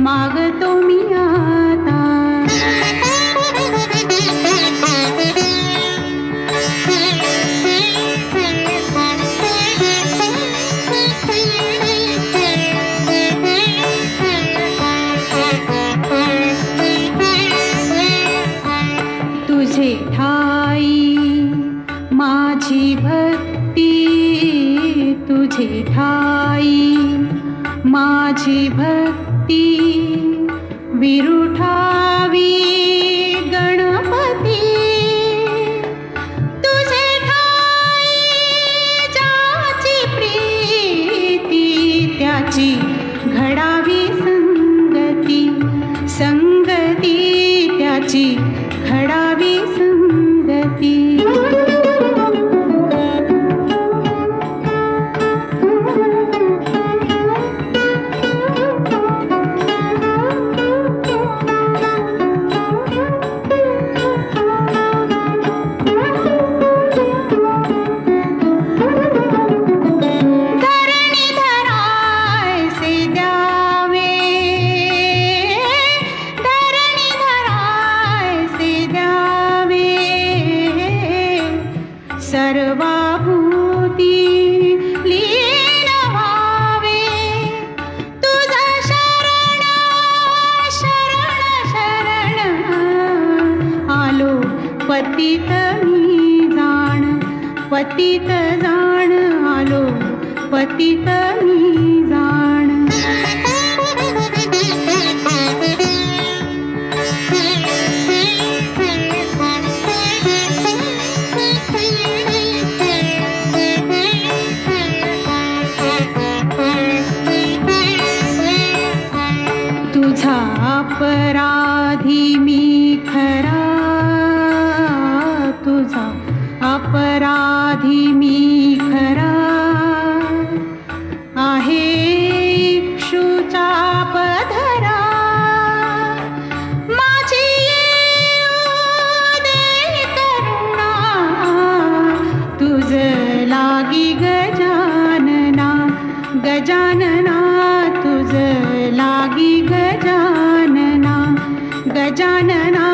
मागतो मी आता. तुझे ठाई माझी भक्ती, तुझे ठाई माझी भक्ती, विरुठावी गणपती. तुझे ठाई ज्याची प्रीती, त्याची घडावी संगती, संगती त्याची घडावी संगती. सर्वाभूती लीन व्हावे, तुझं शरण शरण शरण. आलो पतित मी जाण, पतित जाण, आलो पतित मी जाण. तुझा अपराधी मी खरा, तुझा अपराधी मी खरा. आहे इक्षुचा पधरा, माझी येऊ दे करुणा. तुझ लागी गजानना, गजानना तुझ लागी गजानना, गजानना.